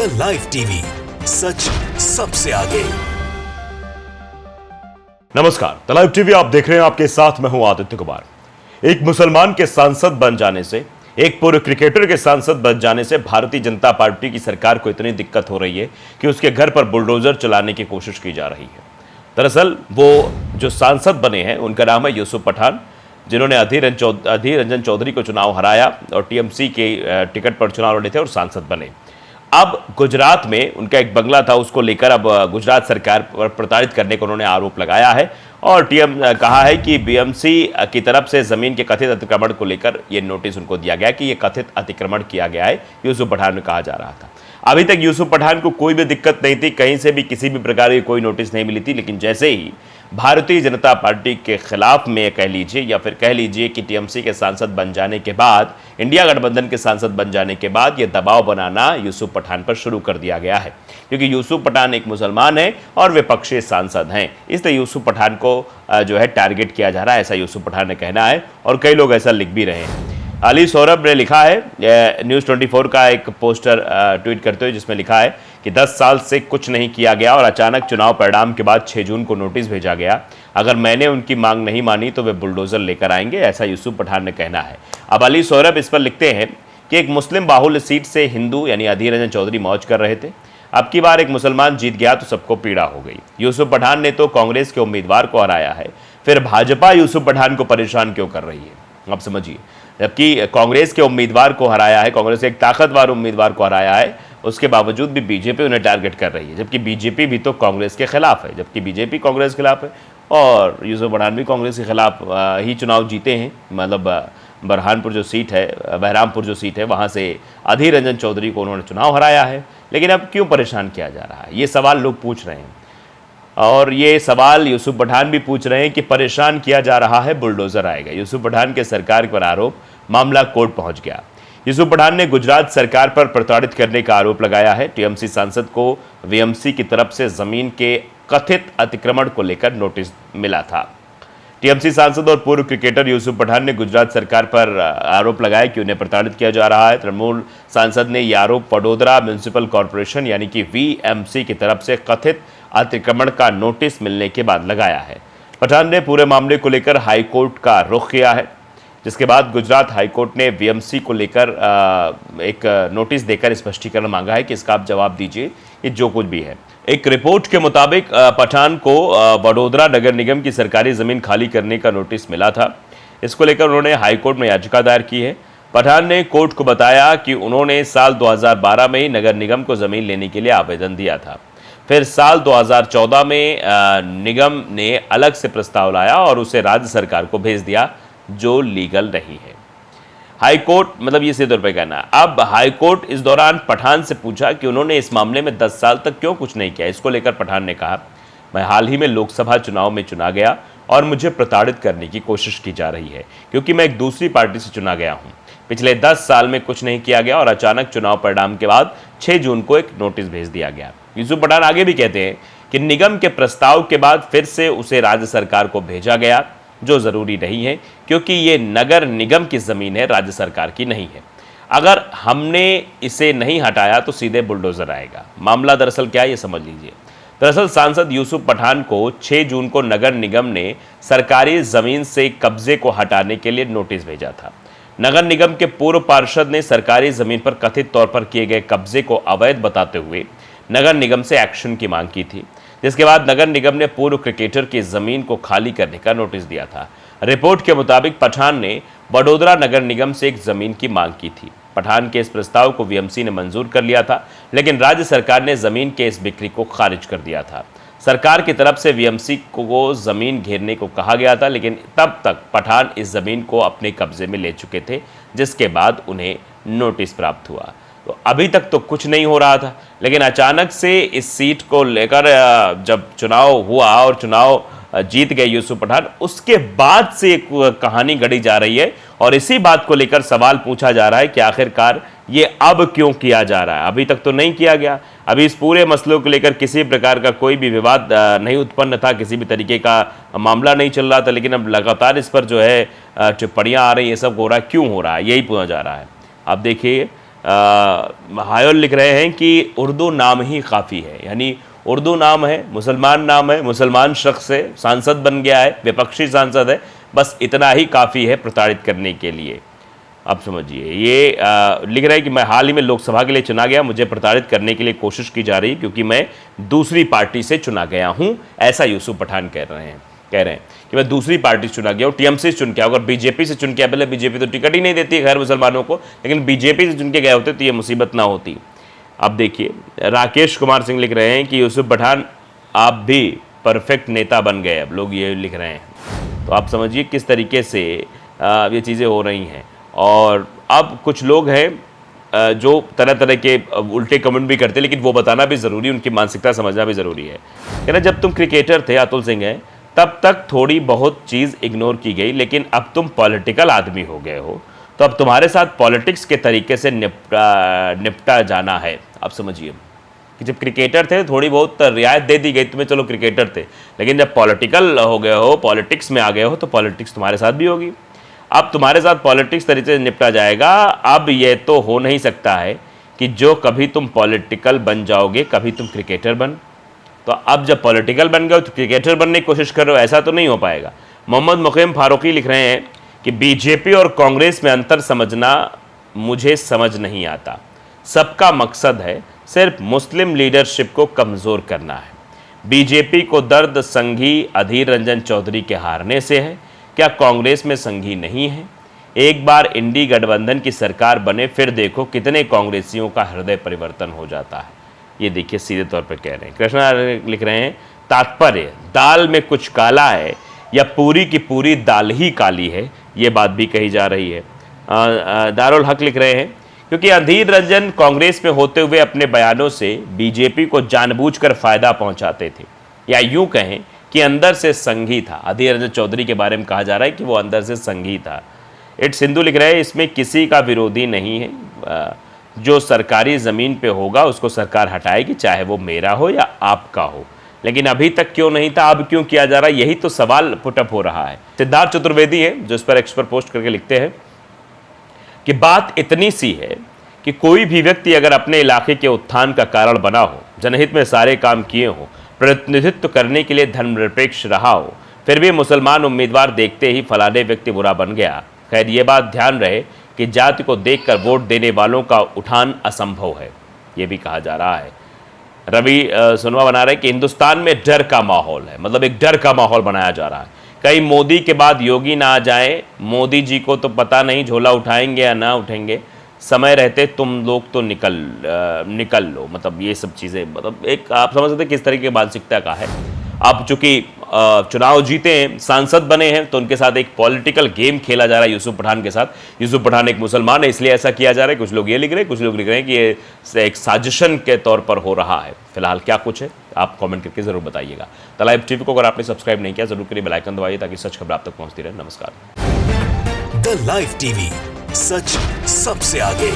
The live TV, सच सबसे आगे। नमस्कार, द लाइव टीवी आप देख रहे हैं। आपके साथ मैं हूं आदित्य कुमार। एक मुसलमान के सांसद बन जाने से, एक पूर्व क्रिकेटर के सांसद बन जाने से भारतीय जनता पार्टी की सरकार को इतनी दिक्कत हो रही है कि उसके घर पर बुलडोजर चलाने की कोशिश की जा रही है। दरअसल वो जो सांसद बने हैं उनका नाम है यूसुफ पठान, जिन्होंने अधीर रंजन चौधरी को चुनाव हराया और टीएमसी के टिकट पर चुनाव लड़े थे और सांसद बने। अब गुजरात में उनका एक बंगला था, उसको लेकर अब गुजरात सरकार पर प्रताड़ित करने का उन्होंने आरोप लगाया है और कहा है कि बीएमसी की तरफ से जमीन के कथित अतिक्रमण को लेकर यह नोटिस उनको दिया गया कि यह कथित अतिक्रमण किया गया है। यूसुफ पठान में कहा जा रहा था। अभी तक यूसुफ पठान को कोई भी दिक्कत नहीं थी, कहीं से भी किसी भी प्रकार की कोई नोटिस नहीं मिली थी, लेकिन जैसे ही भारतीय जनता पार्टी के खिलाफ में कह लीजिए या फिर कह लीजिए कि टीएमसी के सांसद बन जाने के बाद, इंडिया गठबंधन के सांसद बन जाने के बाद यह दबाव बनाना यूसुफ पठान पर शुरू कर दिया गया है, क्योंकि यूसुफ पठान एक मुसलमान है और विपक्षी सांसद हैं। इसलिए यूसुफ पठान को जो है टारगेट किया जा रहा है, ऐसा यूसुफ पठान ने कहना है और कई लोग ऐसा लिख भी रहे हैं। अली सौरभ ने लिखा है न्यूज़ 24 का एक पोस्टर ट्वीट करते हुए, जिसमें लिखा है कि 10 साल से कुछ नहीं किया गया और अचानक चुनाव परिणाम के बाद 6 जून को नोटिस भेजा गया। अगर मैंने उनकी मांग नहीं मानी तो वे बुलडोजर लेकर आएंगे, ऐसा यूसुफ पठान ने कहना है। अब अली सौरभ इस पर लिखते हैं कि एक मुस्लिम बाहुल्य सीट से हिंदू यानी अधीर रंजन चौधरी मौज कर रहे थे। अब की बार एक मुसलमान जीत गया तो सबको पीड़ा हो गई। यूसुफ पठान ने तो कांग्रेस के उम्मीदवार को हराया है, फिर भाजपा यूसुफ पठान को परेशान क्यों कर रही है? आप समझिए, जबकि कांग्रेस के उम्मीदवार को हराया है, कांग्रेस के एक ताकतवर उम्मीदवार को हराया है, उसके बावजूद भी बीजेपी उन्हें टारगेट कर रही है, जबकि बीजेपी भी तो कांग्रेस के खिलाफ है, जबकि बीजेपी कांग्रेस के खिलाफ है और यूसुफ पठान भी कांग्रेस के खिलाफ ही चुनाव जीते हैं। मतलब बरहानपुर जो सीट है, बहरामपुर जो सीट है, वहाँ से अधीर रंजन चौधरी को उन्होंने चुनाव हराया है। लेकिन अब क्यों परेशान किया जा रहा है, ये सवाल लोग पूछ रहे हैं और ये सवाल यूसुफ पठान भी पूछ रहे हैं कि परेशान किया जा रहा है, बुलडोजर आएगा। यूसुफ पठान के सरकार पर आरोप, मामला कोर्ट पहुंच गया। यूसुफ पठान ने गुजरात सरकार पर प्रताड़ित करने का आरोप लगाया है। टीएमसी सांसद को वीएमसी की तरफ से जमीन के कथित अतिक्रमण को लेकर नोटिस मिला था। टीएमसी सांसद और पूर्व क्रिकेटर यूसुफ पठान ने गुजरात सरकार पर आरोप लगाया कि उन्हें प्रताड़ित किया जा रहा है। तृणमूल सांसद ने यह आरोप वडोदरा म्युनिसिपल कॉरपोरेशन यानी कि वीएमसी की तरफ से कथित अतिक्रमण का नोटिस मिलने के बाद लगाया है। पठान ने पूरे मामले को लेकर हाईकोर्ट का रुख किया है, जिसके बाद गुजरात हाईकोर्ट ने वीएमसी को लेकर एक नोटिस देकर स्पष्टीकरण मांगा है कि इसका आप जवाब दीजिए, ये जो कुछ भी है। एक रिपोर्ट के मुताबिक पठान को वडोदरा नगर निगम की सरकारी ज़मीन खाली करने का नोटिस मिला था। इसको लेकर उन्होंने हाईकोर्ट में याचिका दायर की है। पठान ने कोर्ट को बताया कि उन्होंने साल 2012 में ही नगर निगम को ज़मीन लेने के लिए आवेदन दिया था। फिर साल 2014 में निगम ने अलग से प्रस्ताव लाया और उसे राज्य सरकार को भेज दिया, जो लीगल नहीं है। हाईकोर्ट, मतलब ये सीधे तौर पर कहना है। अब हाईकोर्ट इस दौरान पठान से पूछा कि उन्होंने इस मामले में 10 साल तक क्यों कुछ नहीं किया। इसको लेकर पठान ने कहा, मैं हाल ही में लोकसभा चुनाव में चुना गया और मुझे प्रताड़ित करने की कोशिश की जा रही है, क्योंकि मैं एक दूसरी पार्टी से चुना गया हूं। पिछले 10 साल में कुछ नहीं किया गया और अचानक चुनाव परिणाम के बाद 6 जून को एक नोटिस भेज दिया गया। यूसुफ पठान आगे भी कहते हैं कि निगम के प्रस्ताव के बाद फिर से उसे राज्य सरकार को भेजा गया, जो जरूरी नहीं है, क्योंकि ये नगर निगम की जमीन है, राज्य सरकार की नहीं है। अगर हमने इसे नहीं हटाया तो सीधे बुलडोजर आएगा। मामला दरअसल क्या है, ये समझ लीजिए। दरअसल सांसद यूसुफ पठान को 6 जून को नगर निगम ने सरकारी जमीन से कब्जे को हटाने के लिए नोटिस भेजा था। नगर निगम के पूर्व पार्षद ने सरकारी जमीन पर कथित तौर पर किए गए कब्जे को अवैध बताते हुए नगर निगम से एक्शन की मांग की थी, जिसके बाद नगर निगम ने पूर्व क्रिकेटर की जमीन को खाली करने का नोटिस दिया था। रिपोर्ट के मुताबिक पठान ने वडोदरा नगर निगम से एक जमीन की मांग की थी। पठान के इस प्रस्ताव को वीएमसी ने मंजूर कर लिया था, लेकिन राज्य सरकार ने जमीन के इस बिक्री को खारिज कर दिया था। सरकार की तरफ से वीएमसी को जमीन घेरने को कहा गया था, लेकिन तब तक पठान इस जमीन को अपने कब्जे में ले चुके थे, जिसके बाद उन्हें नोटिस प्राप्त हुआ। तो अभी तक तो कुछ नहीं हो रहा था, लेकिन अचानक से इस सीट को लेकर जब चुनाव हुआ और चुनाव जीत गए यूसुफ पठान, उसके बाद से एक कहानी गढ़ी जा रही है और इसी बात को लेकर सवाल पूछा जा रहा है कि आखिरकार ये अब क्यों किया जा रहा है। अभी तक तो नहीं किया गया, अभी इस पूरे मसलों को लेकर किसी प्रकार का कोई भी विवाद नहीं उत्पन्न था, किसी भी तरीके का मामला नहीं चल रहा था, लेकिन अब लगातार इस पर जो है टिप्पणियां आ रही है, सब हो रहा है, क्यों हो रहा है, यही पूछा जा रहा है। अब देखिए हायोल लिख रहे हैं कि उर्दू नाम ही काफ़ी है, यानी उर्दू नाम है, मुसलमान शख्स है, सांसद बन गया है, विपक्षी सांसद है, बस इतना ही काफ़ी है प्रताड़ित करने के लिए। आप समझिए, ये लिख रहे हैं कि मैं हाल ही में लोकसभा के लिए चुना गया, मुझे प्रताड़ित करने के लिए कोशिश की जा रही है क्योंकि मैं दूसरी पार्टी से चुना गया हूँ, ऐसा यूसुफ पठान कह रहे हैं कि मैं दूसरी पार्टी से चुना गया हूँ, टीएमसी से चुन के, अगर बीजेपी से चुन के, पहले बीजेपी तो टिकट ही नहीं देती है खैर मुसलमानों को, लेकिन बीजेपी से चुन के गए होते तो ये मुसीबत ना होती। अब देखिए, राकेश कुमार सिंह लिख रहे हैं कि यूसुफ पठान आप भी परफेक्ट नेता बन गए, अब लोग ये लिख रहे हैं। तो आप समझिए किस तरीके से ये चीज़ें हो रही हैं। और अब कुछ लोग हैं जो तरह तरह के उल्टे कमेंट भी करते हैं, लेकिन वो बताना भी ज़रूरी, उनकी मानसिकता समझना भी ज़रूरी है। कहना जब तुम क्रिकेटर थे, अतुल सिंह हैं, तब तक थोड़ी बहुत चीज़ इग्नोर की गई, लेकिन अब तुम पॉलिटिकल आदमी हो गए हो, तो अब तुम्हारे साथ पॉलिटिक्स के तरीके से निपटा जाना है। आप समझिए कि जब क्रिकेटर थे थोड़ी बहुत रियायत दे दी गई तुम्हें, चलो क्रिकेटर थे, लेकिन जब पॉलिटिकल हो गए हो, पॉलिटिक्स में आ गए हो, तो पॉलिटिक्स तुम्हारे साथ भी होगी। अब तुम्हारे साथ पॉलिटिक्स तरीके से निपटा जाएगा। अब ये तो हो नहीं सकता है कि जो कभी तुम पॉलिटिकल बन जाओगे कभी तुम क्रिकेटर बन, तो अब जब पॉलिटिकल बन गए तो क्रिकेटर बनने की कोशिश कर रहे हो, ऐसा तो नहीं हो पाएगा। मोहम्मद मुकीम फारूकी लिख रहे हैं कि बीजेपी और कांग्रेस में अंतर समझना मुझे समझ नहीं आता, सबका मकसद है सिर्फ मुस्लिम लीडरशिप को कमज़ोर करना है। बीजेपी को दर्द संघी अधीर रंजन चौधरी के हारने से है, क्या कांग्रेस में संघी नहीं है? एक बार इंडी गठबंधन की सरकार बने फिर देखो कितने कांग्रेसियों का हृदय परिवर्तन हो जाता है। ये देखिए सीधे तौर पर कह रहे हैं। कृष्णा लिख रहे हैं तात्पर्य दाल में कुछ काला है या पूरी की पूरी दाल ही काली है, ये बात भी कही जा रही है। दारुल हक लिख रहे हैं क्योंकि अधीर रंजन कांग्रेस में होते हुए अपने बयानों से बीजेपी को जानबूझकर फायदा पहुंचाते थे, या यूं कहें कि अंदर से संघी था। अधीर रंजन चौधरी के बारे में कहा जा रहा है कि वो अंदर से संघी था। इट सिंधु लिख रहे हैं इसमें किसी का विरोधी नहीं है, जो सरकारी ज़मीन पे होगा उसको सरकार हटाएगी, चाहे वो मेरा हो या आपका हो। लेकिन अभी तक क्यों नहीं था, अब क्यों किया जा रहा है, यही तो सवाल पुटअप हो रहा है। सिद्धार्थ चतुर्वेदी है जो इस पर एक्स पर पोस्ट करके लिखते हैं कि बात इतनी सी है कि कोई भी व्यक्ति अगर अपने इलाके के उत्थान का कारण बना हो, जनहित में सारे काम किए हों, प्रतिनिधित्व करने के लिए धर्मनिरपेक्ष रहा हो, फिर भी मुसलमान उम्मीदवार देखते ही फलाने व्यक्ति बुरा बन गया। खैर ये बात ध्यान रहे कि जाति को देखकर वोट देने वालों का उठान असंभव है, ये भी कहा जा रहा है। रवि सुनवा बना रहे कि हिंदुस्तान में डर का माहौल है, मतलब एक डर का माहौल बनाया जा रहा है। कहीं मोदी के बाद योगी ना आ जाए, मोदी जी को तो पता नहीं झोला उठाएंगे या ना उठाएंगे, समय रहते तुम लोग तो निकल लो, मतलब ये सब चीज़ें, मतलब एक आप समझ सकते किस तरीके की मानसिकता का है। आप चूंकि चुनाव जीते हैं, सांसद बने हैं, तो उनके साथ एक पॉलिटिकल गेम खेला जा रहा है यूसुफ पठान के साथ। यूसुफ पठान एक मुसलमान है इसलिए ऐसा किया जा रहा है, कुछ लोग ये लिख रहे हैं, कुछ लोग लिख रहे हैं कि ये एक साजिशन के तौर पर हो रहा है। फिलहाल क्या कुछ है आप कमेंट करके जरूर बताइएगा। द लाइव टीवी को अगर आपने सब्सक्राइब नहीं किया जरूर करिए, बेल आइकन दबाइए ताकि सच खबर आप तक पहुंचती रहे। नमस्कार। द लाइव टीवी, सच सबसे आगे।